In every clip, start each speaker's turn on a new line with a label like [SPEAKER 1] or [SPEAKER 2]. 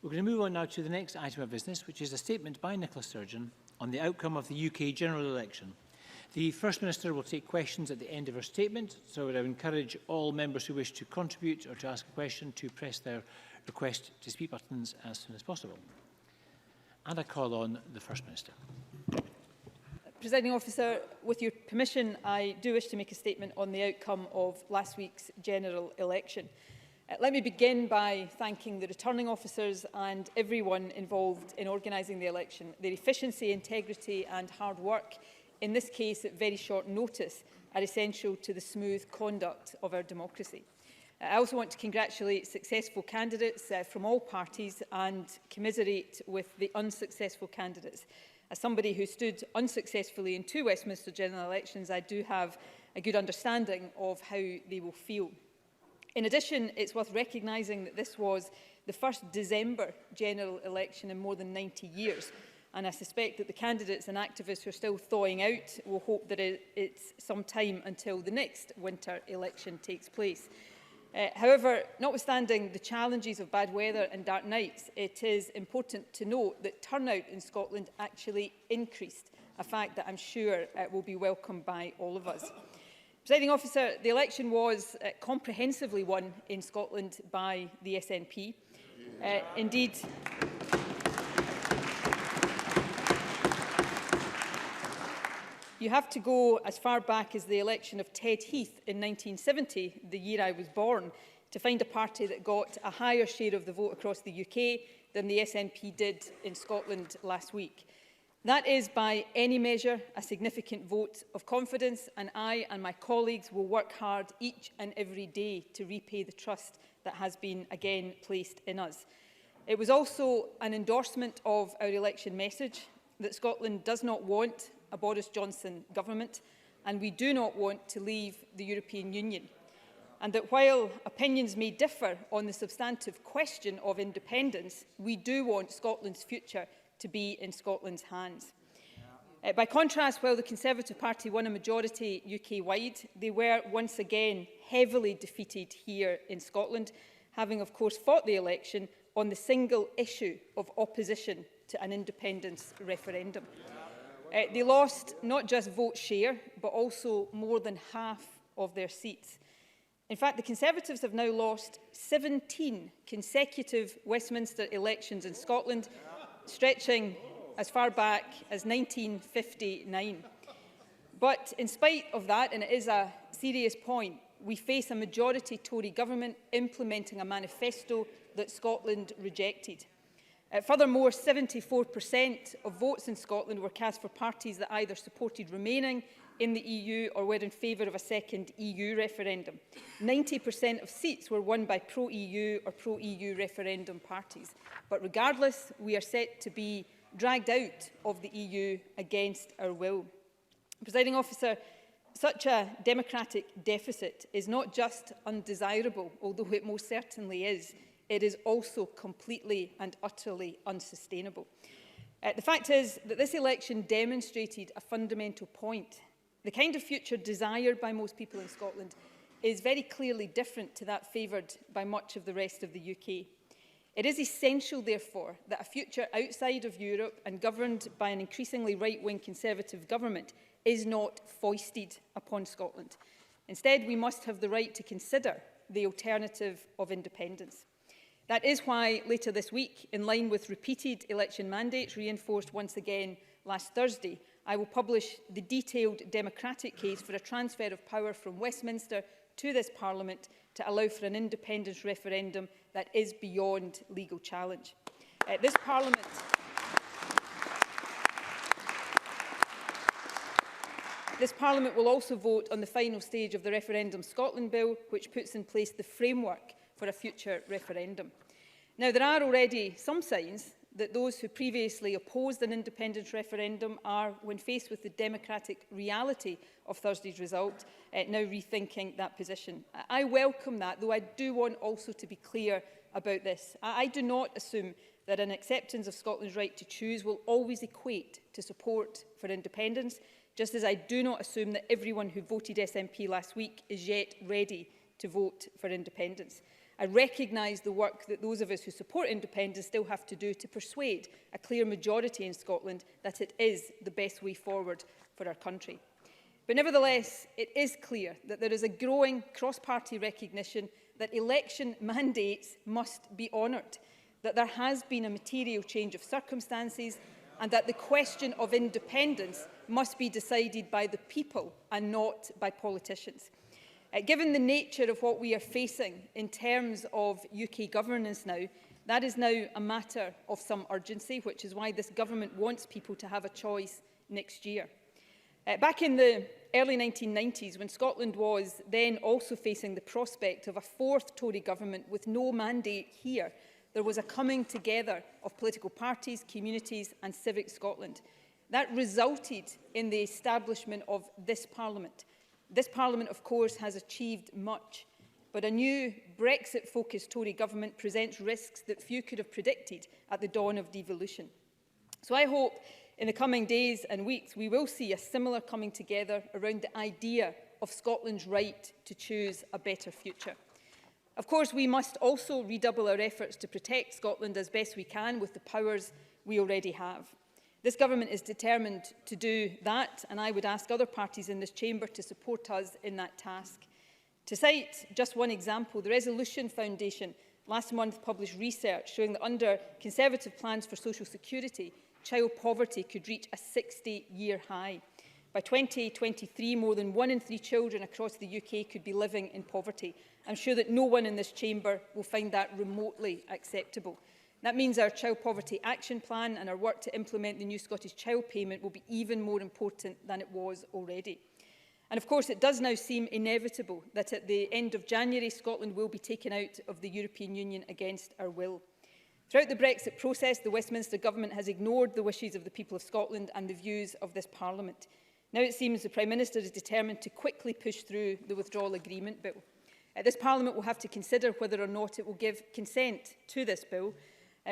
[SPEAKER 1] We're going to move on now to the next item of business, which is a statement by Nicola Sturgeon on the outcome of the UK general election. The First Minister will take questions at the end of her statement, so I would encourage all members who wish to contribute or to ask a question to press their request to speak buttons as soon as possible. And I call on the First Minister.
[SPEAKER 2] Presiding Officer, with your permission, I do wish to make a statement on the outcome of last week's general election. Let me begin by thanking the returning officers and everyone involved in organising the election. Their efficiency, integrity and hard work, in this case at very short notice, are essential to the smooth conduct of our democracy. I also want to congratulate successful candidates from all parties and commiserate with the unsuccessful candidates. As somebody who stood unsuccessfully in 2 Westminster general elections, I do have a good understanding of how they will feel. In addition, it's worth recognising that this was the first December general election in more than 90 years, and I suspect that the candidates and activists who are still thawing out will hope that it's some time until the next winter election takes place. However, notwithstanding the challenges of bad weather and dark nights, it is important to note that turnout in Scotland actually increased, a fact that I'm sure will be welcomed by all of us. Presiding Officer, the election was comprehensively won in Scotland by the SNP. Indeed, you have to go as far back as the election of Ted Heath in 1970, the year I was born, to find a party that got a higher share of the vote across the UK than the SNP did in Scotland last week. That is, by any measure, a significant vote of confidence, and I and my colleagues will work hard each and every day to repay the trust that has been again placed in us. It was also an endorsement of our election message that Scotland does not want a Boris Johnson government, and we do not want to leave the European Union. And that while opinions may differ on the substantive question of independence, we do want Scotland's future to be in Scotland's hands. By contrast, while the Conservative Party won a majority UK-wide, they were once again heavily defeated here in Scotland, having of course fought the election on the single issue of opposition to an independence referendum. They lost not just vote share, but also more than half of their seats. In fact, the Conservatives have now lost 17 consecutive Westminster elections in Scotland, stretching as far back as 1959. But in spite of that, and it is a serious point, we face a majority Tory government implementing a manifesto that Scotland rejected. Furthermore, 74% of votes in Scotland were cast for parties that either supported remaining in the EU or were in favour of a second EU referendum. 90% of seats were won by pro-EU or pro-EU referendum parties. But regardless, we are set to be dragged out of the EU against our will. Presiding Officer, such a democratic deficit is not just undesirable, although it most certainly is. It is also completely and utterly unsustainable. The fact is that this election demonstrated a fundamental point. The kind of future desired by most people in Scotland is very clearly different to that favoured by much of the rest of the UK. It is essential, therefore, that a future outside of Europe and governed by an increasingly right-wing Conservative government is not foisted upon Scotland. Instead, we must have the right to consider the alternative of independence. That is why later this week, in line with repeated election mandates reinforced once again last Thursday, I will publish the detailed democratic case for a transfer of power from Westminster to this Parliament to allow for an independence referendum that is beyond legal challenge. This Parliament will also vote on the final stage of the Referendum Scotland Bill, which puts in place the framework for a future referendum. Now, there are already some signs that those who previously opposed an independence referendum are, when faced with the democratic reality of Thursday's result, now rethinking that position. I welcome that, though I do want also to be clear about this. I do not assume that an acceptance of Scotland's right to choose will always equate to support for independence, just as I do not assume that everyone who voted SNP last week is yet ready to vote for independence. I recognise the work that those of us who support independence still have to do to persuade a clear majority in Scotland that it is the best way forward for our country. But nevertheless, it is clear that there is a growing cross-party recognition that election mandates must be honoured, that there has been a material change of circumstances, and that the question of independence must be decided by the people and not by politicians. Given the nature of what we are facing in terms of UK governance now, that is now a matter of some urgency, which is why this government wants people to have a choice next year. Back in the early 1990s, when Scotland was then also facing the prospect of a fourth Tory government with no mandate here, there was a coming together of political parties, communities and Civic Scotland. That resulted in the establishment of this Parliament. This Parliament, of course, has achieved much, but a new Brexit-focused Tory government presents risks that few could have predicted at the dawn of devolution. So I hope in the coming days and weeks we will see a similar coming together around the idea of Scotland's right to choose a better future. Of course, we must also redouble our efforts to protect Scotland as best we can with the powers we already have. This government is determined to do that, and I would ask other parties in this chamber to support us in that task. To cite just one example, the Resolution Foundation last month published research showing that under Conservative plans for social security, child poverty could reach a 60-year high. By 2023, more than 1 in 3 children across the UK could be living in poverty. I'm sure that no one in this chamber will find that remotely acceptable. That means our Child Poverty Action Plan and our work to implement the new Scottish Child Payment will be even more important than it was already. And of course, it does now seem inevitable that at the end of January, Scotland will be taken out of the European Union against our will. Throughout the Brexit process, the Westminster Government has ignored the wishes of the people of Scotland and the views of this Parliament. Now it seems the Prime Minister is determined to quickly push through the Withdrawal Agreement Bill. This Parliament will have to consider whether or not it will give consent to this bill.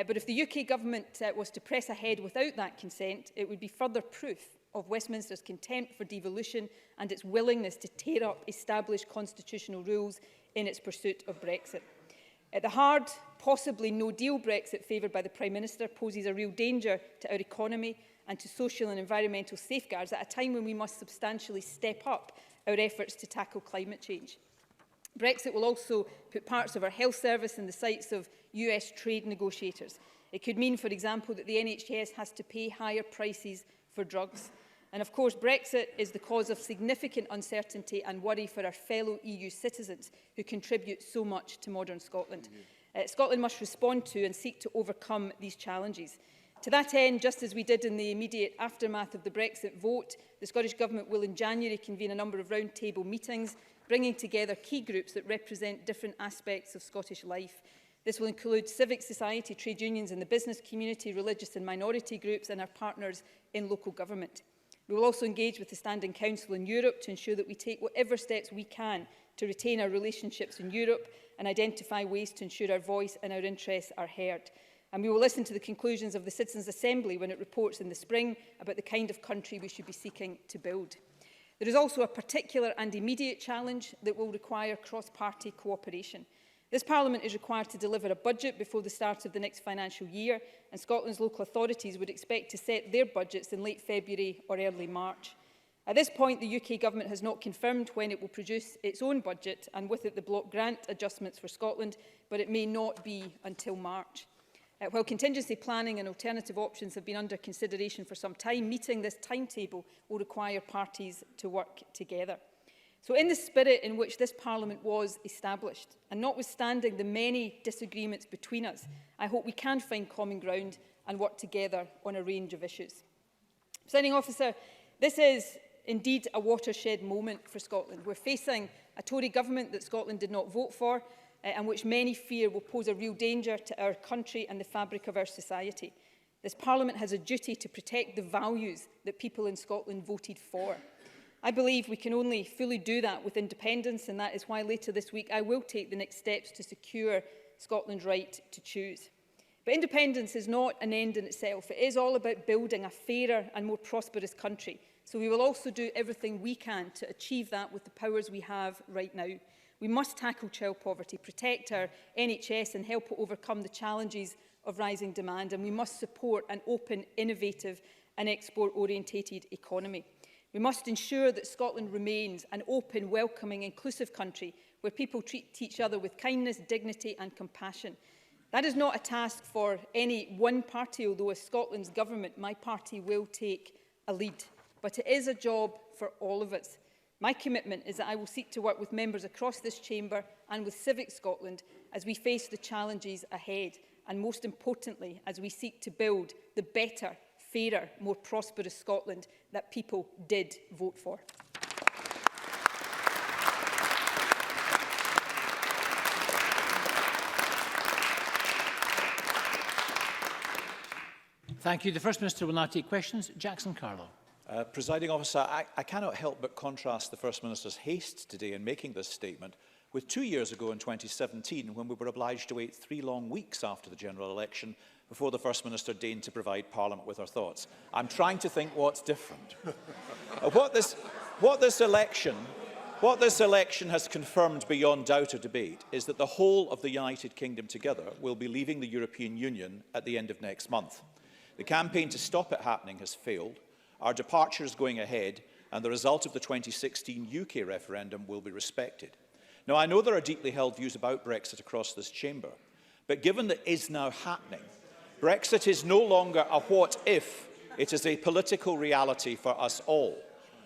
[SPEAKER 2] But if the UK Government was to press ahead without that consent, it would be further proof of Westminster's contempt for devolution and its willingness to tear up established constitutional rules in its pursuit of Brexit. The hard, possibly no-deal Brexit favoured by the Prime Minister poses a real danger to our economy and to social and environmental safeguards at a time when we must substantially step up our efforts to tackle climate change. Brexit will also put parts of our health service in the sights of US trade negotiators. It could mean, for example, that the NHS has to pay higher prices for drugs. And of course, Brexit is the cause of significant uncertainty and worry for our fellow EU citizens who contribute so much to modern Scotland. Scotland must respond to and seek to overcome these challenges. To that end, just as we did in the immediate aftermath of the Brexit vote, the Scottish Government will in January convene a number of roundtable meetings, bringing together key groups that represent different aspects of Scottish life. This will include civic society, trade unions and the business community, religious and minority groups and our partners in local government. We will also engage with the Standing Council in Europe to ensure that we take whatever steps we can to retain our relationships in Europe and identify ways to ensure our voice and our interests are heard. And we will listen to the conclusions of the Citizens' Assembly when it reports in the spring about the kind of country we should be seeking to build. There is also a particular and immediate challenge that will require cross-party cooperation. This Parliament is required to deliver a budget before the start of the next financial year, and Scotland's local authorities would expect to set their budgets in late February or early March. At this point, the UK Government has not confirmed when it will produce its own budget, and with it the block grant adjustments for Scotland, but it may not be until March. While contingency planning and alternative options have been under consideration for some time, meeting this timetable will require parties to work together. So in the spirit in which this Parliament was established, and notwithstanding the many disagreements between us, I hope we can find common ground and work together on a range of issues. Presiding Officer, this is indeed a watershed moment for Scotland. We're facing a Tory government that Scotland did not vote for, and which many fear will pose a real danger to our country and the fabric of our society. This Parliament has a duty to protect the values that people in Scotland voted for. I believe we can only fully do that with independence, and that is why later this week I will take the next steps to secure Scotland's right to choose. But independence is not an end in itself. It is all about building a fairer and more prosperous country. So we will also do everything we can to achieve that with the powers we have right now. We must tackle child poverty, protect our NHS and help it overcome the challenges of rising demand, and we must support an open, innovative and export-orientated economy. We must ensure that Scotland remains an open, welcoming, inclusive country where people treat each other with kindness, dignity and compassion. That is not a task for any one party, although as Scotland's government, my party will take a lead. But it is a job for all of us. My commitment is that I will seek to work with members across this chamber and with Civic Scotland as we face the challenges ahead, and most importantly, as we seek to build the better, fairer, more prosperous Scotland that people did vote for.
[SPEAKER 1] Thank you. The First Minister will now take questions. Jackson Carlow.
[SPEAKER 3] Presiding Officer, I cannot help but contrast the First Minister's haste today in making this statement with 2 years ago in 2017, when we were obliged to wait 3 long weeks after the general election before the First Minister deigned to provide Parliament with her thoughts. I'm trying to think what's different. What this election has confirmed beyond doubt or debate is that the whole of the United Kingdom together will be leaving the European Union at the end of next month. The campaign to stop it happening has failed. Our departure is going ahead, and the result of the 2016 UK referendum will be respected. Now, I know there are deeply held views about Brexit across this chamber, but given that is now happening, Brexit is no longer a what if, it is a political reality for us all.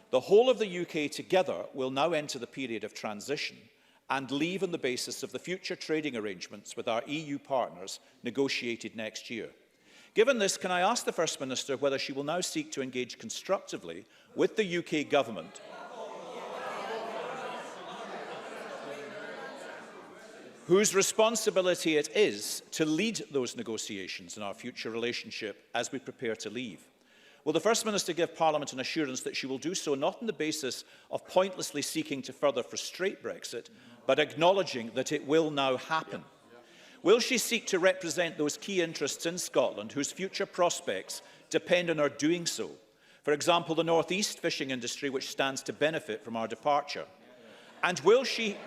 [SPEAKER 3] The whole of the UK together will now enter the period of transition and leave on the basis of the future trading arrangements with our EU partners negotiated next year. Given this, can I ask the First Minister whether she will now seek to engage constructively with the UK Government whose responsibility it is to lead those negotiations in our future relationship as we prepare to leave? Will the First Minister give Parliament an assurance that she will do so not on the basis of pointlessly seeking to further frustrate Brexit, but acknowledging that it will now happen? Will she seek to represent those key interests in Scotland whose future prospects depend on her doing so? For example, the North East fishing industry, which stands to benefit from our departure. And will she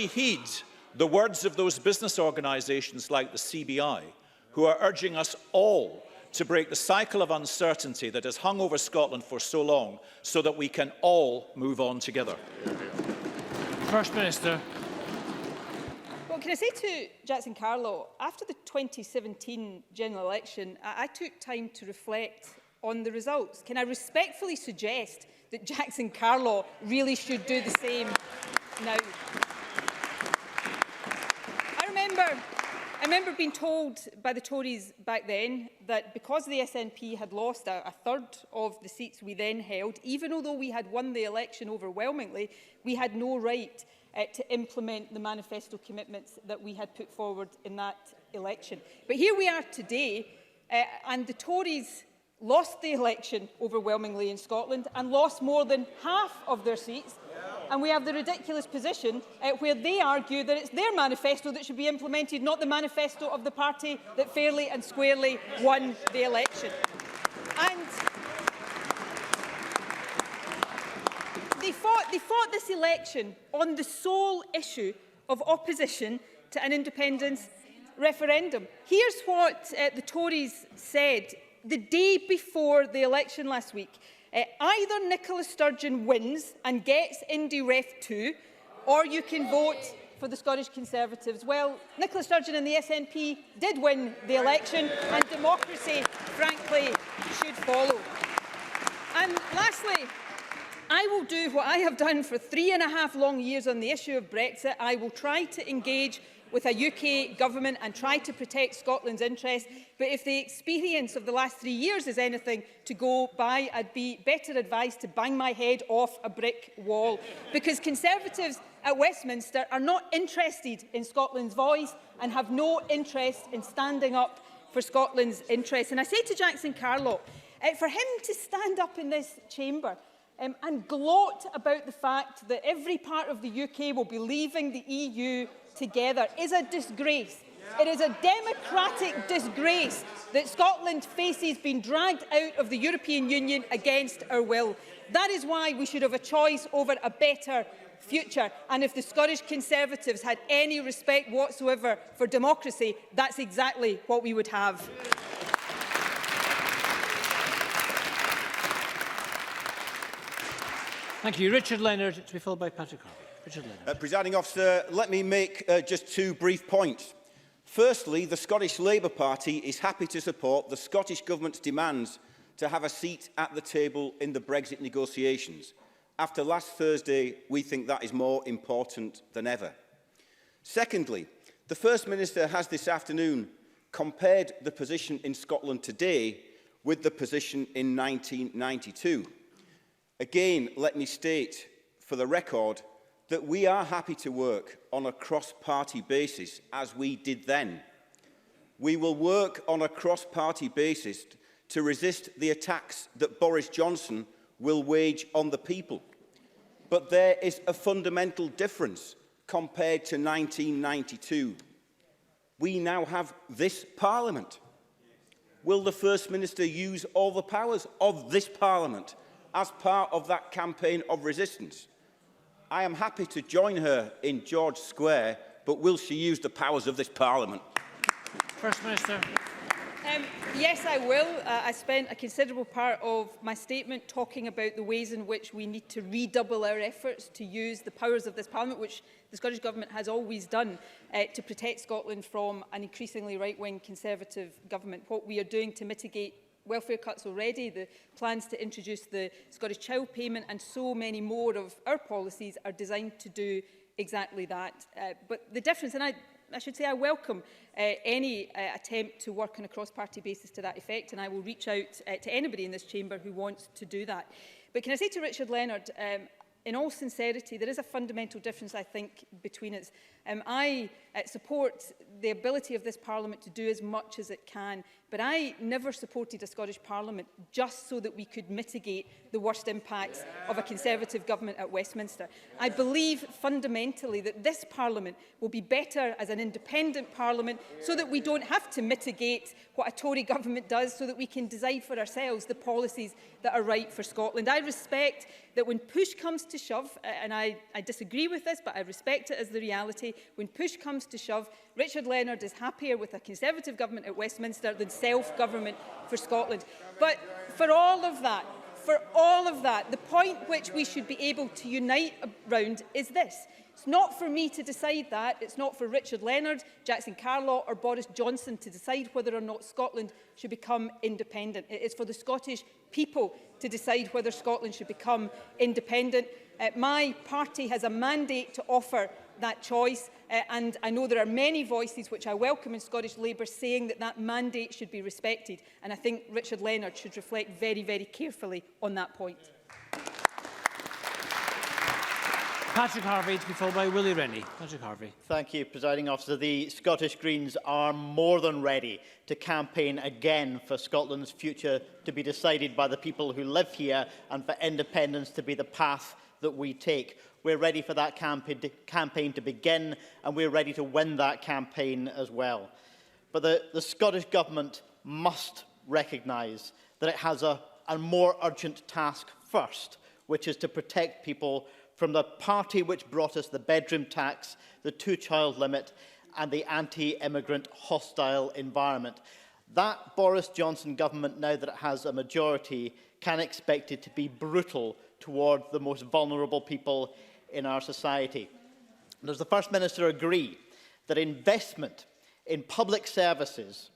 [SPEAKER 3] heed the words of those business organisations like the CBI, who are urging us all to break the cycle of uncertainty that has hung over Scotland for so long, so that we can all move on together?
[SPEAKER 1] First Minister.
[SPEAKER 2] Well, can I say to Jackson Carlow, after the 2017 general election, I took time to reflect on the results. Can I respectfully suggest that Jackson Carlow really should do the same now? I remember being told by the Tories back then that because the SNP had lost a third of the seats we then held, even although we had won the election overwhelmingly, we had no right to implement the manifesto commitments that we had put forward in that election. But here we are today, and the Tories lost the election overwhelmingly in Scotland and lost more than half of their seats. And we have the ridiculous position where they argue that it's their manifesto that should be implemented, not the manifesto of the party that fairly and squarely won the election. And they fought this election on the sole issue of opposition to an independence referendum. Here's what the Tories said the day before the election last week. Either Nicola Sturgeon wins and gets Indy Ref 2, or you can vote for the Scottish Conservatives. Well, Nicola Sturgeon and the SNP did win the election, and democracy, frankly, should follow. And lastly, I will do what I have done for 3.5 long years on the issue of Brexit. I will try to engage with a UK government and try to protect Scotland's interests. But if the experience of the last 3 years is anything to go by, I'd be better advised to bang my head off a brick wall. Because Conservatives at Westminster are not interested in Scotland's voice and have no interest in standing up for Scotland's interests. And I say to Jackson Carlow, for him to stand up in this chamber and gloat about the fact that every part of the UK will be leaving the EU together is a disgrace. It is a democratic disgrace that Scotland faces being dragged out of the European Union against our will. That is why we should have a choice over a better future. And if the Scottish Conservatives had any respect whatsoever for democracy, that's exactly what we would have.
[SPEAKER 1] Thank you. Richard Leonard, to be followed by Patrick Harvey. Richard Leonard.
[SPEAKER 4] Presiding Officer, let me make just two brief points. Firstly, the Scottish Labour Party is happy to support the Scottish Government's demands to have a seat at the table in the Brexit negotiations. After last Thursday, we think that is more important than ever. Secondly, the First Minister has this afternoon compared the position in Scotland today with the position in 1992. Again, let me state for the record that we are happy to work on a cross-party basis, as we did then. We will work on a cross-party basis to resist the attacks that Boris Johnson will wage on the people. But there is a fundamental difference compared to 1992. We now have this Parliament. Will the First Minister use all the powers of this Parliament as part of that campaign of resistance? I am happy to join her in George Square, but will she use the powers of this Parliament?
[SPEAKER 1] First Minister.
[SPEAKER 2] Yes, I will. I spent a considerable part of my statement talking about the ways in which we need to redouble our efforts to use the powers of this Parliament, which the Scottish Government has always done, to protect Scotland from an increasingly right-wing Conservative government. What we are doing to mitigate welfare cuts already, the plans to introduce the Scottish Child Payment and so many more of our policies are designed to do exactly that. But the difference, and I should say I welcome any attempt to work on a cross-party basis to that effect, and I will reach out to anybody in this chamber who wants to do that. But can I say to Richard Leonard, in all sincerity, there is a fundamental difference, I think, between us. I support the ability of this Parliament to do as much as it can, but I never supported a Scottish Parliament just so that we could mitigate the worst impacts of a Conservative government at Westminster. I believe fundamentally that this Parliament will be better as an independent Parliament so that we don't have to mitigate what a Tory government does, so that we can decide for ourselves the policies that are right for Scotland. I respect that when push comes to shove, and I disagree with this, but I respect it as the reality, when push comes to shove, Richard Leonard is happier with a Conservative government at Westminster than self-government for Scotland. But for all of that, the point which we should be able to unite around is this. It's not for me to decide that. It's not for Richard Leonard, Jackson Carlaw or Boris Johnson to decide whether or not Scotland should become independent. It is for the Scottish people to decide whether Scotland should become independent. My party has a mandate to offer that choice, and I know there are many voices which I welcome in Scottish Labour saying that that mandate should be respected, and I think Richard Leonard should reflect very, very carefully on that point.
[SPEAKER 1] Patrick Harvey, to be followed by Willie Rennie. Patrick Harvey.
[SPEAKER 5] Thank you, Presiding Officer. The Scottish Greens are more than ready to campaign again for Scotland's future to be decided by the people who live here and for independence to be the path that we take. We're ready for that campaign to begin, and we're ready to win that campaign as well. But the Scottish Government must recognise that it has a more urgent task first, which is to protect people from the party which brought us the bedroom tax, the two-child limit and the anti-immigrant hostile environment. That Boris Johnson government, now that it has a majority, can expect it to be brutal toward the most vulnerable people in our society. Does the First Minister agree that investment in public services,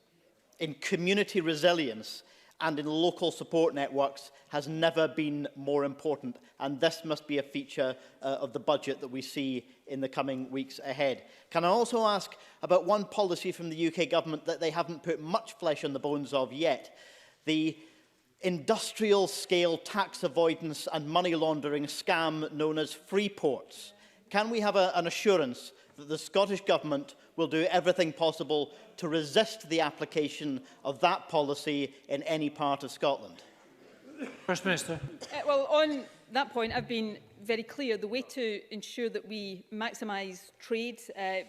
[SPEAKER 5] in community resilience and in local support networks has never been more important, and this must be a feature of the budget that we see in the coming weeks ahead? Can I also ask about one policy from the UK Government that they haven't put much flesh on the bones of yet? The industrial-scale tax avoidance and money laundering scam known as free ports. Can we have an assurance that the Scottish Government will do everything possible to resist the application of that policy in any part of Scotland?
[SPEAKER 1] First Minister.
[SPEAKER 2] Well, on that point, I've been very clear. The way to ensure that we maximise trade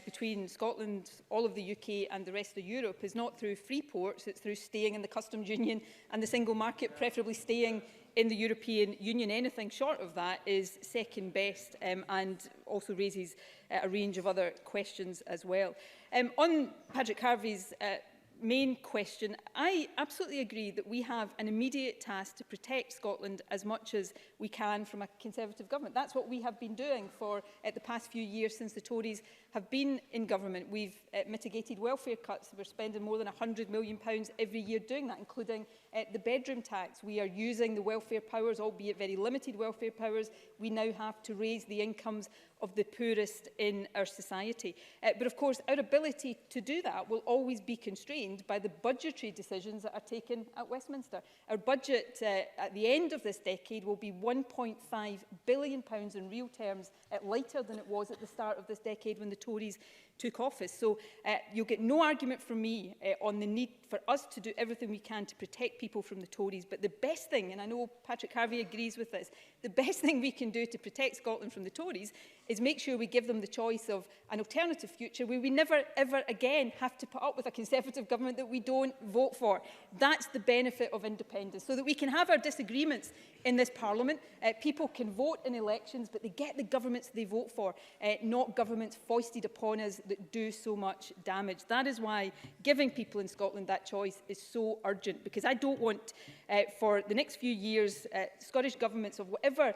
[SPEAKER 2] between Scotland, all of the UK and the rest of Europe is not through free ports, it's through staying in the customs union and the single market, preferably staying in the European Union. Anything short of that is second best and also raises a range of other questions as well. On Patrick Harvey's main question, I absolutely agree that we have an immediate task to protect Scotland as much as we can from a Conservative government. That's what we have been doing for the past few years since the Tories have been in government. We've mitigated welfare cuts. We're spending more than £100 million every year doing that, including the bedroom tax. We are using the welfare powers, albeit very limited welfare powers. We now have to raise the incomes of the poorest in our society. But of course, our ability to do that will always be constrained by the budgetary decisions that are taken at Westminster. Our budget at the end of this decade will be £1.5 billion in real terms, lighter than it was at the start of this decade when the Tories took office. So you'll get no argument from me on the need for us to do everything we can to protect people from the Tories. But the best thing, and I know Patrick Harvey agrees with this, the best thing we can do to protect Scotland from the Tories is make sure we give them the choice of an alternative future where we never, ever again have to put up with a Conservative government that we don't vote for. That's the benefit of independence, so that we can have our disagreements in this Parliament. People can vote in elections, but they get the governments they vote for, not governments foisted upon us that do so much damage. That is why giving people in Scotland that choice is so urgent, because I don't want for the next few years Scottish governments of whatever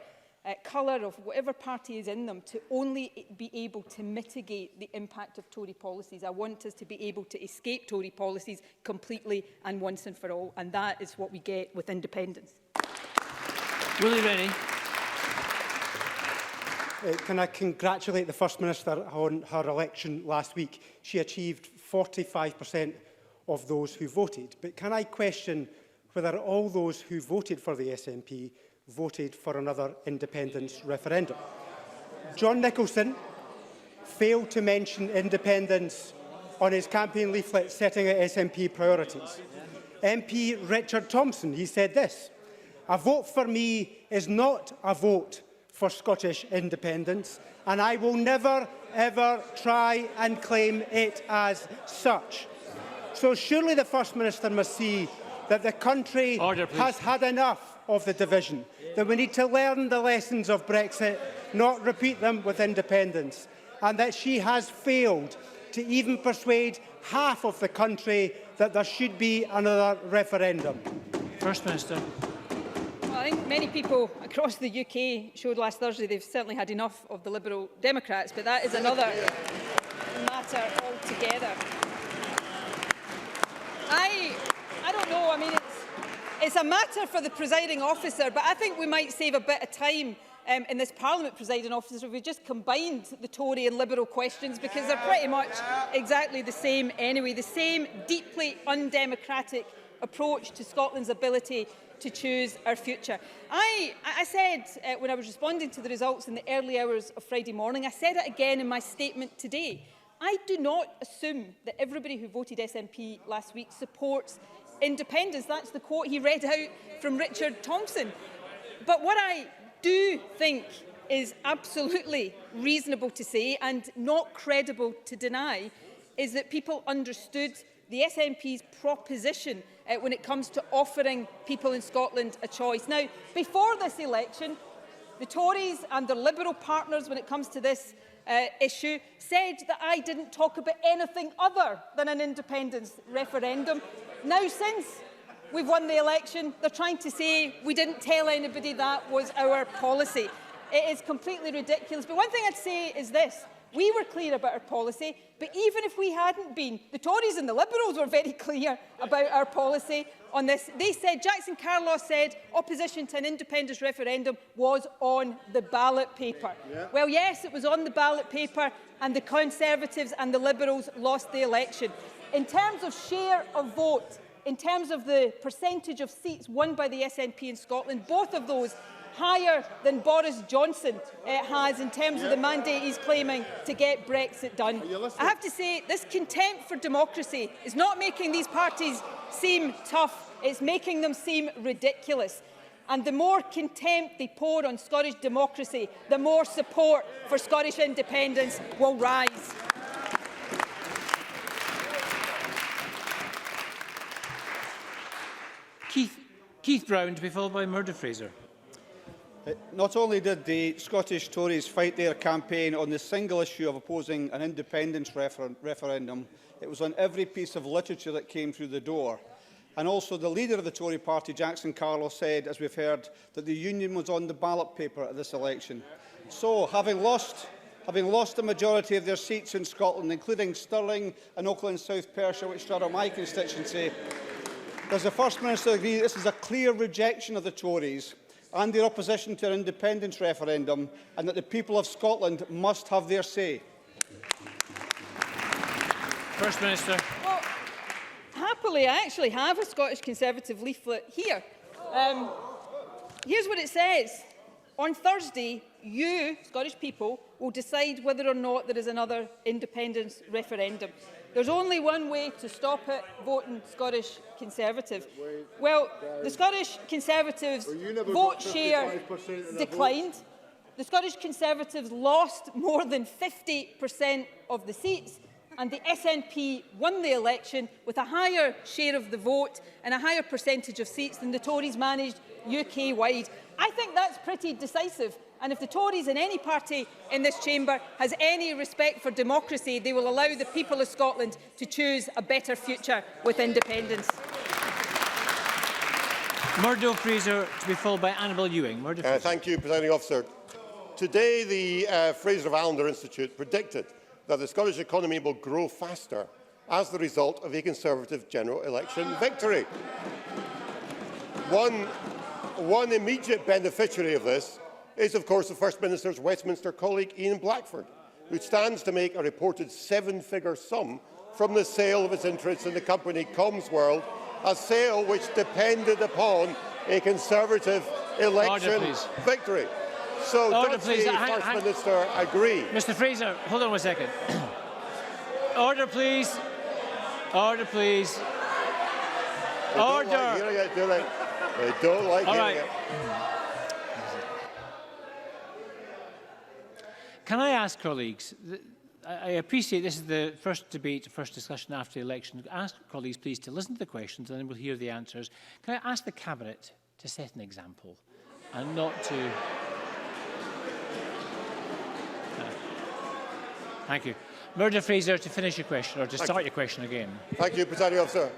[SPEAKER 2] colour, of whatever party is in them, to only be able to mitigate the impact of Tory policies. I want us to be able to escape Tory policies completely and once and for all, and that is what we get with independence.
[SPEAKER 1] Willie Rennie.
[SPEAKER 6] Can I congratulate the First Minister on her election last week? She achieved 45% of those who voted. But can I question whether all those who voted for the SNP voted for another independence referendum? John Nicholson failed to mention independence on his campaign leaflet setting out SNP priorities. MP Richard Thompson, he said this: "A vote for me is not a vote for Scottish independence, and I will never, ever try and claim it as such." So surely the First Minister must see that the country has had enough of the division, that we need to learn the lessons of Brexit, not repeat them with independence, and that she has failed to even persuade half of the country that there should be another referendum.
[SPEAKER 1] First Minister.
[SPEAKER 2] Well, I think many people across the UK showed last Thursday they've certainly had enough of the Liberal Democrats, but that is another matter altogether. I don't know, I mean, it's a matter for the presiding officer, but I think we might save a bit of time in this Parliament, presiding officer, if we just combined the Tory and Liberal questions, because they're pretty much exactly the same anyway, the same deeply undemocratic approach to Scotland's ability to choose our future. I said when I was responding to the results in the early hours of Friday morning, I said it again in my statement today, I do not assume that everybody who voted SNP last week supports independence. That's the quote he read out from Richard Thompson. But what I do think is absolutely reasonable to say and not credible to deny is that people understood the SNP's proposition when it comes to offering people in Scotland a choice. Now, before this election, the Tories and their Liberal partners, when it comes to this issue, said that I didn't talk about anything other than an independence referendum. Now, since we've won the election, they're trying to say we didn't tell anybody that was our policy. It is completely ridiculous. But one thing I'd say is this. We were clear about our policy, but even if we hadn't been, the Tories and the Liberals were very clear about our policy on this. They said, Jackson Carlos said, opposition to an independence referendum was on the ballot paper. Yeah. Well, yes, it was on the ballot paper, and the Conservatives and the Liberals lost the election. In terms of share of vote, in terms of the percentage of seats won by the SNP in Scotland, both of those higher than Boris Johnson has in terms of the mandate he's claiming to get Brexit done. I have to say, this contempt for democracy is not making these parties seem tough, it's making them seem ridiculous. And the more contempt they pour on Scottish democracy, the more support for Scottish independence will rise.
[SPEAKER 1] Keith Brown, to be followed by Murdo Fraser.
[SPEAKER 7] Not only did the Scottish Tories fight their campaign on the single issue of opposing an independence referendum, it was on every piece of literature that came through the door. And also the leader of the Tory party, Jackson Carlow, said, as we've heard, that the Union was on the ballot paper at this election. So, having lost the majority of their seats in Scotland, including Stirling and Oakland South Perthshire, which straddle my constituency, does the First Minister agree that this is a clear rejection of the Tories and their opposition to an independence referendum, and that the people of Scotland must have their say?
[SPEAKER 1] First Minister.
[SPEAKER 2] Well, happily, I actually have a Scottish Conservative leaflet here. Here's what it says. On Thursday, you, Scottish people, will decide whether or not there is another independence referendum. There's only one way to stop it: voting Scottish Conservative. Well, the Scottish Conservatives' vote share declined. The Scottish Conservatives lost more than 50% of the seats, and the SNP won the election with a higher share of the vote and a higher percentage of seats than the Tories managed UK-wide. I think that's pretty decisive. And if the Tories and any party in this chamber has any respect for democracy, they will allow the people of Scotland to choose a better future with independence.
[SPEAKER 1] Murdo Fraser, to be followed by Annabel Ewing.
[SPEAKER 8] Thank you, Presiding Officer. Today, the Fraser of Allender Institute predicted that the Scottish economy will grow faster as the result of a Conservative general election victory. One immediate beneficiary of this is, of course, the First Minister's Westminster colleague, Ian Blackford, who stands to make a reported seven-figure sum from the sale of his interests in the company Comsworld, a sale which depended upon a Conservative election victory. So does the First Minister agree?
[SPEAKER 1] Mr Fraser, hold on 1 second. Order, please. Order, please. Order.
[SPEAKER 8] I don't like hearing it.
[SPEAKER 1] Can I ask colleagues, I appreciate this is the first debate, first discussion after the election. Ask colleagues, please, to listen to the questions and then we'll hear the answers. Can I ask the Cabinet to set an example and not to... Thank you. Murdo Fraser, to finish your question, or to start your question again.
[SPEAKER 8] Thank you, Presiding Officer.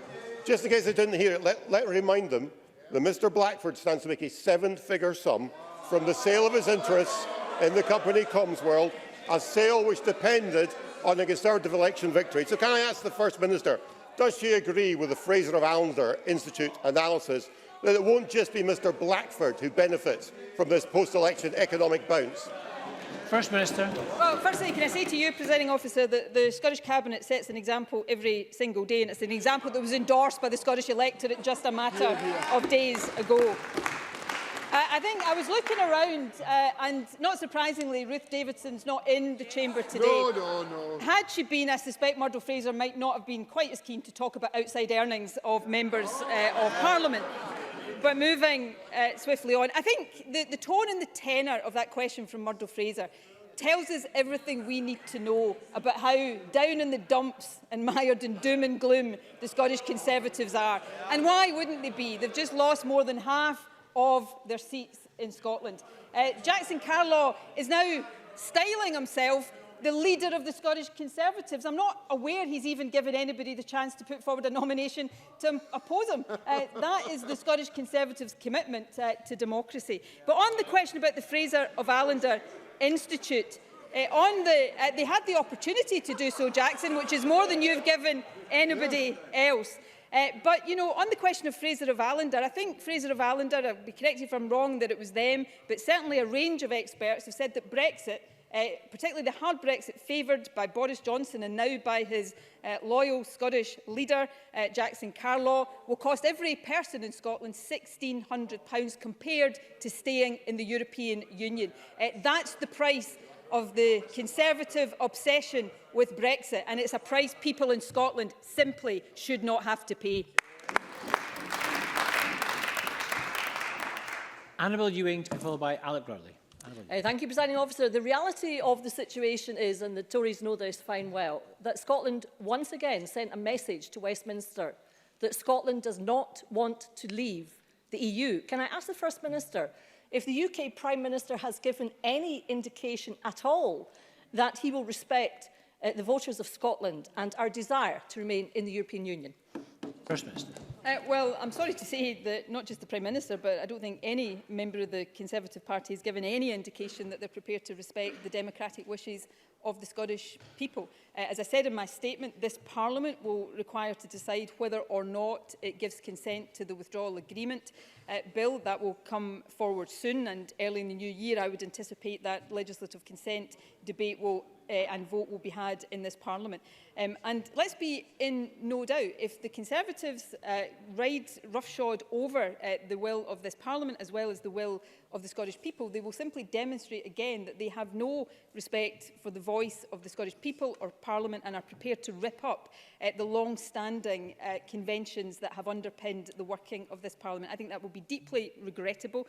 [SPEAKER 8] Just in case I didn't hear it, let me remind them that Mr Blackford stands to make a seven-figure sum from the sale of his interests in the company Comsworld, a sale which depended on a Conservative election victory. So can I ask the First Minister, does she agree with the Fraser of Allender Institute analysis that it won't just be Mr Blackford who benefits from this post-election economic bounce?
[SPEAKER 1] First Minister.
[SPEAKER 2] Well, firstly, can I say to you, Presiding Officer, that the Scottish Cabinet sets an example every single day, and it's an example that was endorsed by the Scottish electorate just a matter of days ago. I think I was looking around, and not surprisingly, Ruth Davidson's not in the chamber today.
[SPEAKER 9] No.
[SPEAKER 2] Had she been, I suspect Murdo Fraser might not have been quite as keen to talk about outside earnings of members of Parliament. But moving swiftly on, I think the tone and the tenor of that question from Murdo Fraser tells us everything we need to know about how down in the dumps and mired in doom and gloom the Scottish Conservatives are. And why wouldn't they be? They've just lost more than half of their seats in Scotland. Jackson Carlow is now styling himself the leader of the Scottish Conservatives. I'm not aware he's even given anybody the chance to put forward a nomination to oppose him. That is the Scottish Conservatives' commitment to democracy. But on the question about the Fraser of Allender Institute, they had the opportunity to do so, Jackson, which is more than you've given anybody else. But, you know, on the question of Fraser of Allender, I think Fraser of Allender, I'll be corrected if I'm wrong that it was them, but certainly a range of experts have said that Brexit, particularly the hard Brexit favoured by Boris Johnson and now by his loyal Scottish leader, Jackson Carlow, will cost every person in Scotland £1,600 compared to staying in the European Union. That's the price of the Conservative obsession with Brexit, and it's a price people in Scotland simply should not have to pay.
[SPEAKER 1] Annabel Ewing to be followed by Alec Rowley.
[SPEAKER 9] Thank you, Presiding Officer. The reality of the situation is, and the Tories know this fine well, that Scotland once again sent a message to Westminster that Scotland does not want to leave the EU. Can I ask the First Minister if the UK Prime Minister has given any indication at all that he will respect the voters of Scotland and our desire to remain in the European Union?
[SPEAKER 1] First Minister.
[SPEAKER 2] Well, I'm sorry to say that not just the Prime Minister, but I don't think any member of the Conservative Party has given any indication that they're prepared to respect the democratic wishes of the Scottish people. As I said in my statement, this Parliament will require to decide whether or not it gives consent to the withdrawal agreement bill. That will come forward soon, and early in the new year I would anticipate that legislative consent debate will and vote will be had in this Parliament. And let's be in no doubt, if the Conservatives ride roughshod over the will of this Parliament as well as the will of the Scottish people, they will simply demonstrate again that they have no respect for the voice of the Scottish people or Parliament and are prepared to rip up the long-standing conventions that have underpinned the working of this Parliament. I think that will be deeply regrettable,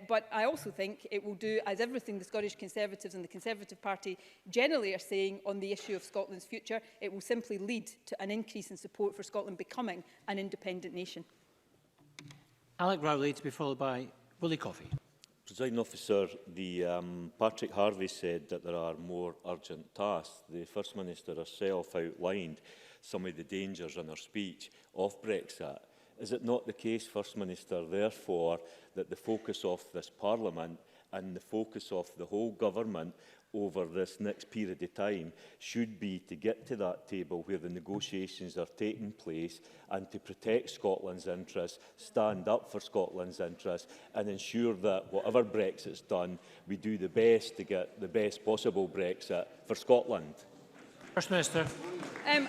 [SPEAKER 2] but I also think it will do as everything the Scottish Conservatives and the Conservative Party generally are saying on the issue of Scotland's future. It will simply lead to an increase in support for Scotland becoming an independent nation.
[SPEAKER 1] Alec Rowley to be followed by Willie Coffey.
[SPEAKER 10] Presiding Officer, Patrick Harvey said that there are more urgent tasks. The First Minister herself outlined some of the dangers in her speech of Brexit. Is it not the case, First Minister, therefore, that the focus of this Parliament and the focus of the whole government over this next period of time should be to get to that table where the negotiations are taking place and to protect Scotland's interests, stand up for Scotland's interests and ensure that whatever Brexit's done, we do the best to get the best possible Brexit for Scotland?
[SPEAKER 1] First Minister.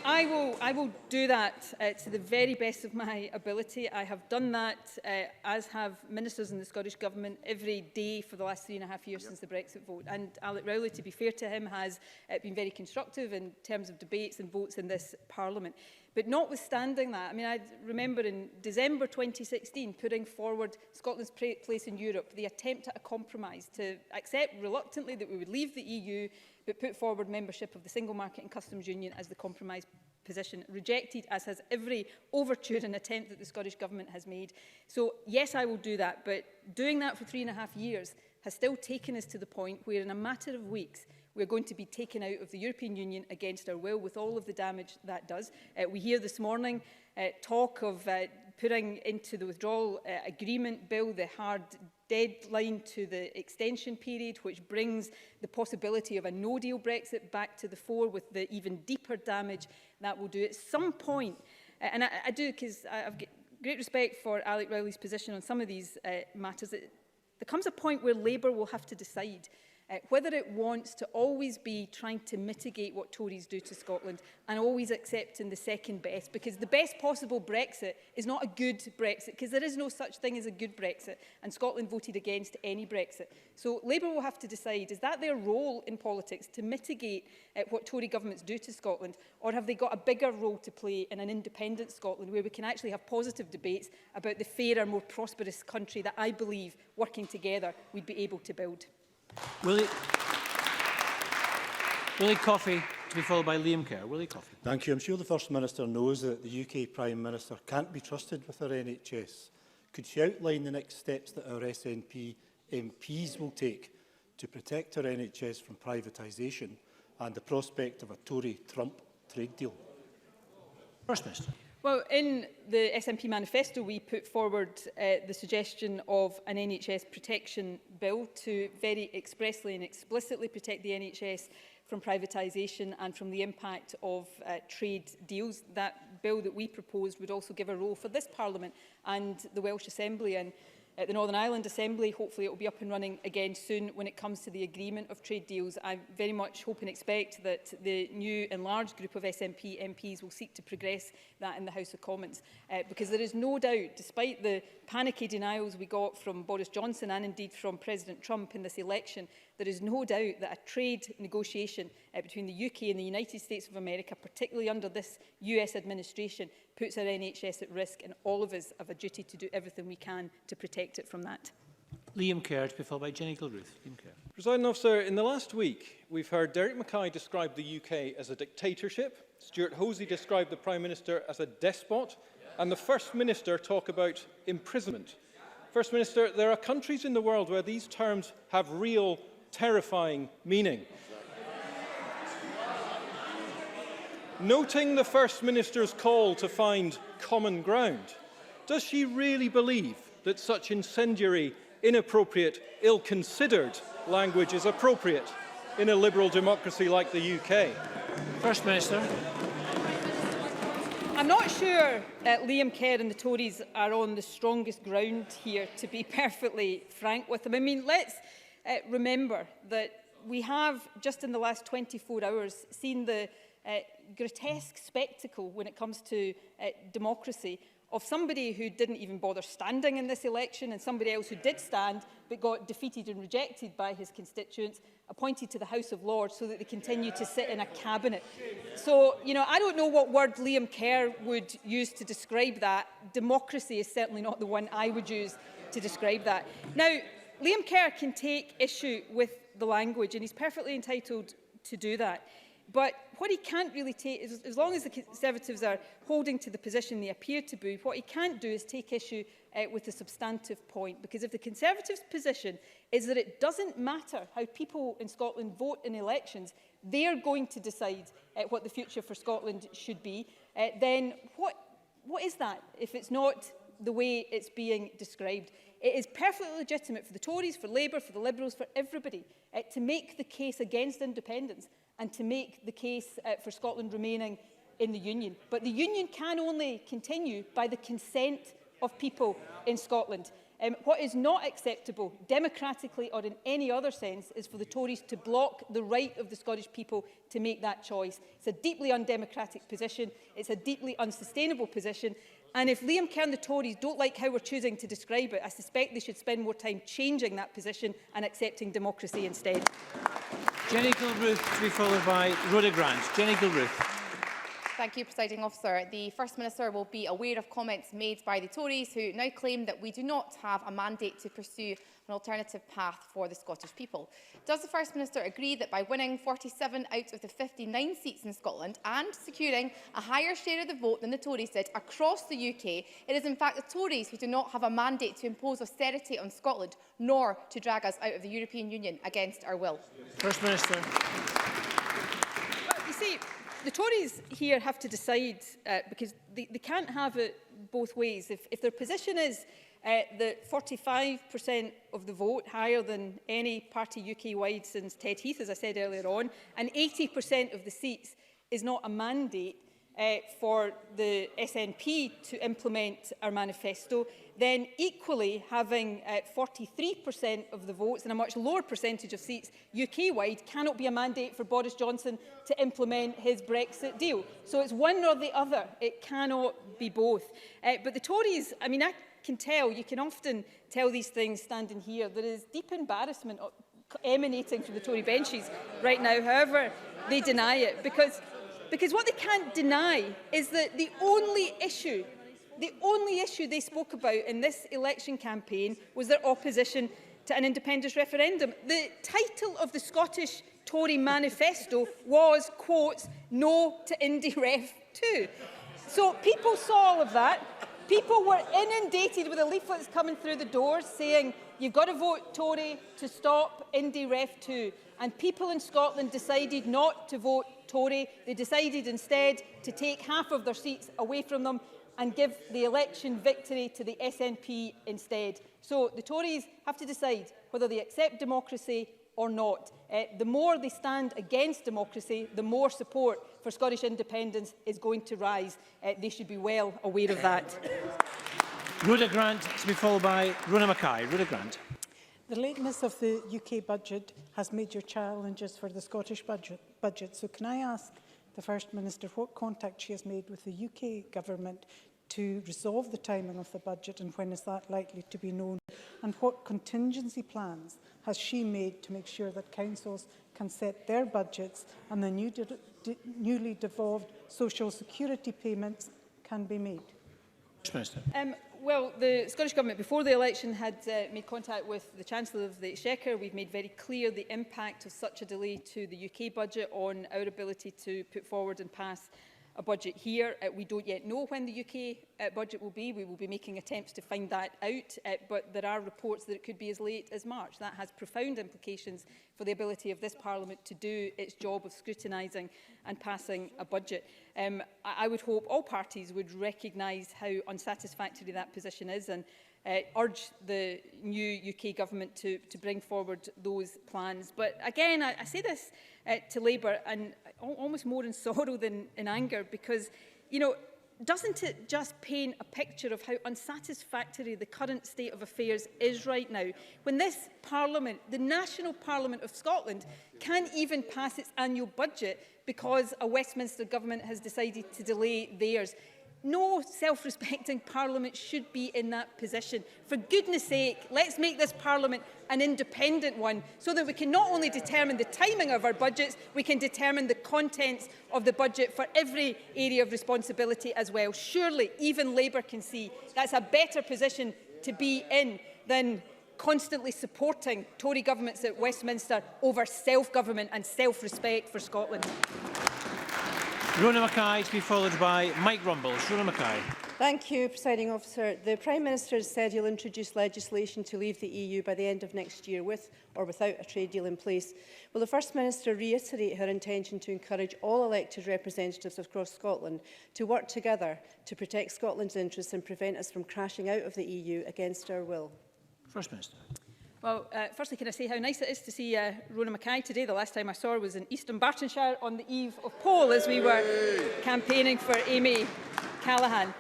[SPEAKER 2] I will do that to the very best of my ability. I have done that, as have ministers in the Scottish Government, every day for the last 3.5 years since the Brexit vote. And Alec Rowley, to be fair to him, has been very constructive in terms of debates and votes in this Parliament. But notwithstanding that, I mean, I remember in December 2016 putting forward Scotland's place in Europe, the attempt at a compromise to accept reluctantly that we would leave the EU, but put forward membership of the Single Market and Customs Union as the compromise position, rejected, as has every overture and attempt that the Scottish Government has made. So, yes, I will do that, but doing that for 3.5 years has still taken us to the point where in a matter of weeks we're going to be taken out of the European Union against our will, with all of the damage that does. We hear this morning talk of putting into the withdrawal agreement bill the hard deadline to the extension period, which brings the possibility of a no-deal Brexit back to the fore, with the even deeper damage that will do. At some point, and I do, because I've got great respect for Alec Rowley's position on some of these matters, there comes a point where Labour will have to decide whether it wants to always be trying to mitigate what Tories do to Scotland and always accepting the second best, because the best possible Brexit is not a good Brexit, because there is no such thing as a good Brexit, and Scotland voted against any Brexit. So Labour will have to decide, is that their role in politics, to mitigate what Tory governments do to Scotland, or have they got a bigger role to play in an independent Scotland where we can actually have positive debates about the fairer, more prosperous country that I believe, working together, we'd be able to build?
[SPEAKER 1] Willie Coffey to be followed by Liam Kerr. Willie Coffey.
[SPEAKER 11] Thank you. I'm sure the First Minister knows that the UK Prime Minister can't be trusted with our NHS. Could she outline the next steps that our SNP MPs will take to protect our NHS from privatisation and the prospect of a Tory-Trump trade deal?
[SPEAKER 1] First Minister.
[SPEAKER 2] Well, in the SNP manifesto, we put forward the suggestion of an NHS protection bill to very expressly and explicitly protect the NHS from privatisation and from the impact of trade deals. That bill that we proposed would also give a role for this Parliament and the Welsh Assembly and the Northern Ireland Assembly. Hopefully it will be up and running again soon when it comes to the agreement of trade deals. I very much hope and expect that the new enlarged group of SNP MPs will seek to progress that in the House of Commons, because there is no doubt, despite the panicky denials we got from Boris Johnson and indeed from President Trump in this election, there is no doubt that a trade negotiation between the UK and the United States of America, particularly under this US administration, puts our NHS at risk, and all of us have a duty to do everything we can to protect it from that.
[SPEAKER 1] Liam Kerr, to be followed by Jenny Gilruth. Liam Kerr.
[SPEAKER 12] Presiding Officer, in the last week, we've heard Derek Mackay describe the UK as a dictatorship, Stuart Hosey describe the Prime Minister as a despot, and the First Minister talk about imprisonment. First Minister, there are countries in the world where these terms have real, terrifying meaning. Noting the First Minister's call to find common ground, does she really believe that such incendiary, inappropriate, ill-considered language is appropriate in a liberal democracy like the UK?
[SPEAKER 1] First Minister.
[SPEAKER 2] I'm not sure Liam Kerr and the Tories are on the strongest ground here, to be perfectly frank with them. I mean, let's remember that we have, just in the last 24 hours, seen the grotesque spectacle when it comes to democracy of somebody who didn't even bother standing in this election and somebody else who did stand but got defeated and rejected by his constituents, appointed to the House of Lords so that they continue to sit in a cabinet. So, you know, I don't know what word Liam Kerr would use to describe that. Democracy is certainly not the one I would use to describe that. Now, Liam Kerr can take issue with the language, and he's perfectly entitled to do that. But what he can't really take, is, as long as the Conservatives are holding to the position they appear to be, what he can't do is take issue with the substantive point. Because if the Conservatives' position is that it doesn't matter how people in Scotland vote in elections, they're going to decide what the future for Scotland should be, then what is that if it's not the way it's being described? It is perfectly legitimate for the Tories, for Labour, for the Liberals, for everybody to make the case against independence and to make the case for Scotland remaining in the Union. But the Union can only continue by the consent of people in Scotland. What is not acceptable, democratically or in any other sense, is for the Tories to block the right of the Scottish people to make that choice. It's a deeply undemocratic position. It's a deeply unsustainable position. And if Liam Kerr and the Tories don't like how we're choosing to describe it, I suspect they should spend more time changing that position and accepting democracy instead.
[SPEAKER 1] Jenny Gilruth, to be followed by Rhoda Grant. Jenny Gilruth.
[SPEAKER 13] Thank you, Presiding Officer. The First Minister will be aware of comments made by the Tories, who now claim that we do not have a mandate to pursue an alternative path for the Scottish people. Does the First Minister agree that by winning 47 out of the 59 seats in Scotland and securing a higher share of the vote than the Tories did across the UK, it is in fact the Tories who do not have a mandate to impose austerity on Scotland, nor to drag us out of the European Union against our will?
[SPEAKER 1] First Minister.
[SPEAKER 2] Well, you see, the Tories here have to decide, because they can't have it both ways. If their position is that 45% of the vote, higher than any party UK-wide since Ted Heath, as I said earlier on, and 80% of the seats is not a mandate for the SNP to implement our manifesto, then equally having 43% of the votes and a much lower percentage of seats UK-wide cannot be a mandate for Boris Johnson to implement his Brexit deal. So it's one or the other. It cannot be both. But the Tories, I mean, I can tell, you can often tell these things standing here. There is deep embarrassment emanating from the Tory benches right now, however they deny it. Because what they can't deny is that the only issue they spoke about in this election campaign was their opposition to an independence referendum. The title of the Scottish Tory manifesto was, quote, "No to Indie Ref 2." So people saw all of that. People were inundated with the leaflets coming through the doors saying, you've got to vote Tory to stop Indie Ref 2. And people in Scotland decided not to vote Tory. They decided instead to take half of their seats away from them and give the election victory to the SNP instead. So the Tories have to decide whether they accept democracy or not. The more they stand against democracy, the more support for Scottish independence is going to rise. They should be well aware of that.
[SPEAKER 1] Rhoda Grant, to be followed by Rona Mackay. Rhoda Grant.
[SPEAKER 14] The lateness of the UK budget has major challenges for the Scottish budget. So can I ask the First Minister what contact she has made with the UK Government to resolve the timing of the budget, and when is that likely to be known? And what contingency plans has she made to make sure that councils can set their budgets and the newly devolved social security payments can be made?
[SPEAKER 1] Minister.
[SPEAKER 2] Well, the Scottish Government before the election had made contact with the Chancellor of the Exchequer. We've made very clear the impact of such a delay to the UK budget on our ability to put forward and pass a budget here. We don't yet know when the UK budget will be. We will be making attempts to find that out, but there are reports that it could be as late as March. That has profound implications for the ability of this Parliament to do its job of scrutinising and passing a budget. I would hope all parties would recognise how unsatisfactory that position is and urge the new UK government to bring forward those plans. But again, I say this to Labour, and almost more in sorrow than in anger, because, you know, doesn't it just paint a picture of how unsatisfactory the current state of affairs is right now, when this Parliament, the National Parliament of Scotland, can't even pass its annual budget because a Westminster government has decided to delay theirs? No self-respecting Parliament should be in that position. For goodness sake, let's make this Parliament an independent one so that we can not only determine the timing of our budgets, we can determine the contents of the budget for every area of responsibility as well. Surely even Labour can see that's a better position to be in than constantly supporting Tory governments at Westminster over self-government and self-respect for Scotland.
[SPEAKER 1] Rona Mackay to be followed by Mike Rumbles. Rona Mackay.
[SPEAKER 15] Thank you, Presiding Officer. The Prime Minister has said he'll introduce legislation to leave the EU by the end of next year, with or without a trade deal in place. Will the First Minister reiterate her intention to encourage all elected representatives across Scotland to work together to protect Scotland's interests and prevent us from crashing out of the EU against our will?
[SPEAKER 1] First Minister.
[SPEAKER 2] Well, firstly, can I say how nice it is to see Rona Mackay today? The last time I saw her was in Eastern Bartonshire on the eve of poll as we were campaigning for Amy Callaghan.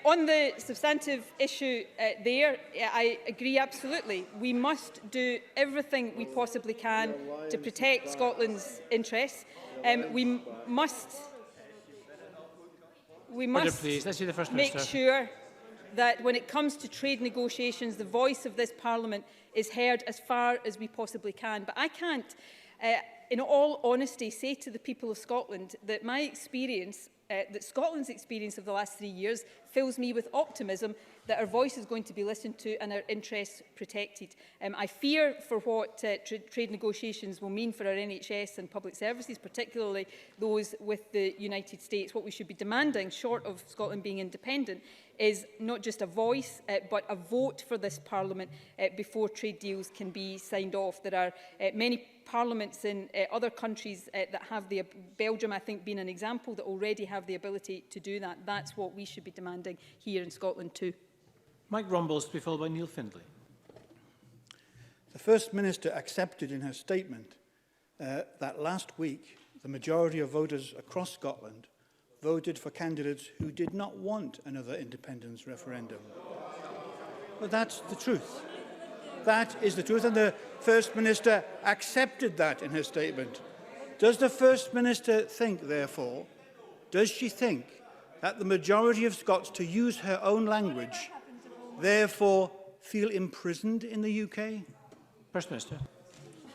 [SPEAKER 2] On the substantive issue there, I agree absolutely. We must do everything we possibly can to protect Scotland's interests. We must make sure that when it comes to trade negotiations, the voice of this Parliament is heard as far as we possibly can. But I can't, in all honesty, say to the people of Scotland that my experience, that Scotland's experience of the last 3 years fills me with optimism that our voice is going to be listened to and our interests protected. I fear for what trade negotiations will mean for our NHS and public services, particularly those with the United States. What we should be demanding, short of Scotland being independent, is not just a voice, but a vote for this Parliament before trade deals can be signed off. There are many parliaments in other countries that have the, Belgium I think being an example, that already have the ability to do that. That's what we should be demanding here in Scotland too.
[SPEAKER 1] Mike Rumbles to be followed by Neil Findlay.
[SPEAKER 16] The First Minister accepted in her statement that last week the majority of voters across Scotland voted for candidates who did not want another independence referendum. But that's the truth. That is the truth, and the First Minister accepted that in her statement. Does the First Minister think, therefore, does she think that the majority of Scots, to use her own language, therefore feel imprisoned in the UK?
[SPEAKER 1] First Minister.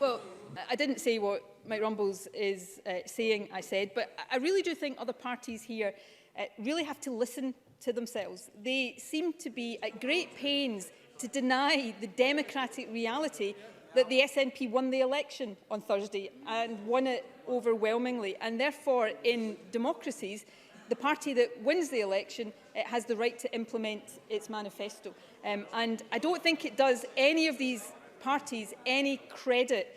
[SPEAKER 2] Well, I didn't say what Mike Rumbles is saying, I said, but I really do think other parties here really have to listen to themselves. They seem to be at great pains to deny the democratic reality that the SNP won the election on Thursday and won it overwhelmingly. And therefore, in democracies, the party that wins the election has the right to implement its manifesto. And I don't think it does any of these parties any credit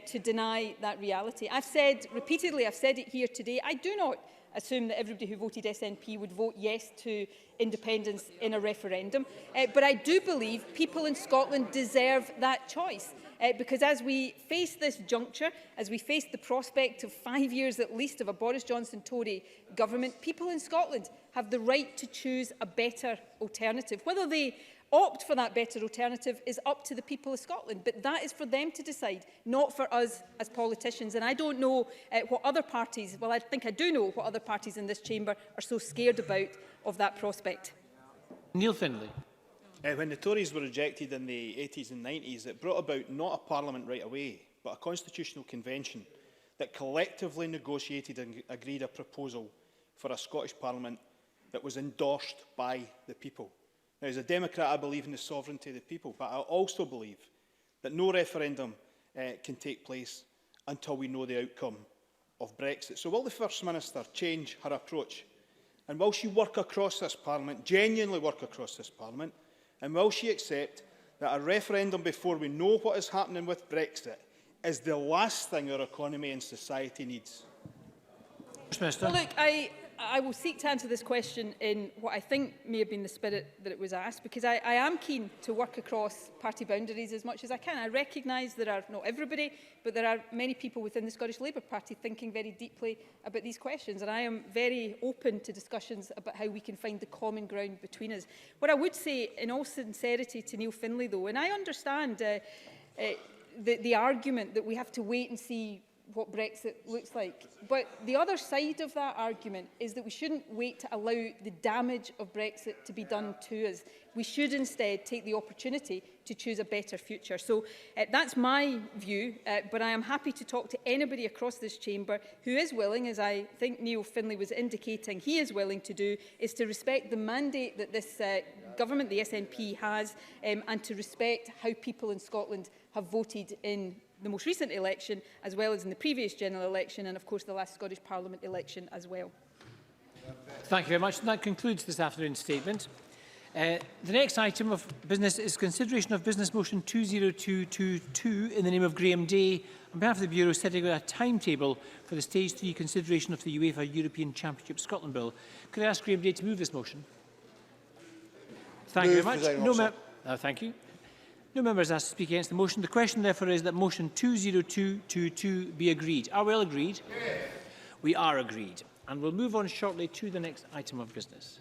[SPEAKER 2] to deny that reality. I've said repeatedly, I've said it here today, I do not assume that everybody who voted SNP would vote yes to independence in a referendum. But I do believe people in Scotland deserve that choice. Because as we face this juncture, as we face the prospect of 5 years at least of a Boris Johnson Tory government, people in Scotland have the right to choose a better alternative. Whether they opt for that better alternative is up to the people of Scotland, but that is for them to decide, not for us as politicians. And I don't know what other parties, well, I think I do know what other parties in this chamber are so scared about of that prospect.
[SPEAKER 1] Neil Findlay.
[SPEAKER 17] When the Tories were rejected in the 80s and 90s, it brought about not a parliament right away, but a constitutional convention that collectively negotiated and agreed a proposal for a Scottish parliament that was endorsed by the people. Now, as a Democrat, I believe in the sovereignty of the people, but I also believe that no referendum can take place until we know the outcome of Brexit. So will the First Minister change her approach? And will she work across this Parliament, genuinely work across this Parliament, and will she accept that a referendum before we know what is happening with Brexit is the last thing our economy and society needs?
[SPEAKER 2] Well, look, I will seek to answer this question in what I think may have been the spirit that it was asked, because I am keen to work across party boundaries as much as I can. I recognise there are, not everybody, but there are many people within the Scottish Labour Party thinking very deeply about these questions, and I am very open to discussions about how we can find the common ground between us. What I would say, in all sincerity, to Neil Findlay, though, and I understand the argument that we have to wait and see what Brexit looks like. But the other side of that argument is that we shouldn't wait to allow the damage of Brexit to be done to us. We should instead take the opportunity to choose a better future. So that's my view, but I am happy to talk to anybody across this chamber who is willing, as I think Neil Findlay was indicating he is willing to do, is to respect the mandate that this government, the SNP, has, and to respect how people in Scotland have voted in the most recent election, as well as in the previous general election, and of course the last Scottish Parliament election as well.
[SPEAKER 1] Thank you very much. And that concludes this afternoon's statement. The next item of business is consideration of Business Motion 20222 in the name of Graham Day, on behalf of the Bureau, setting out a timetable for the Stage 3 consideration of the UEFA European Championship Scotland Bill. Could I ask Graham Day to move this motion? Thank you very much. Thank you. No members asked to speak against the motion. The question, therefore, is that motion 20222 be agreed. Are we all agreed? Yes. We are agreed. And we'll move on shortly to the next item of business.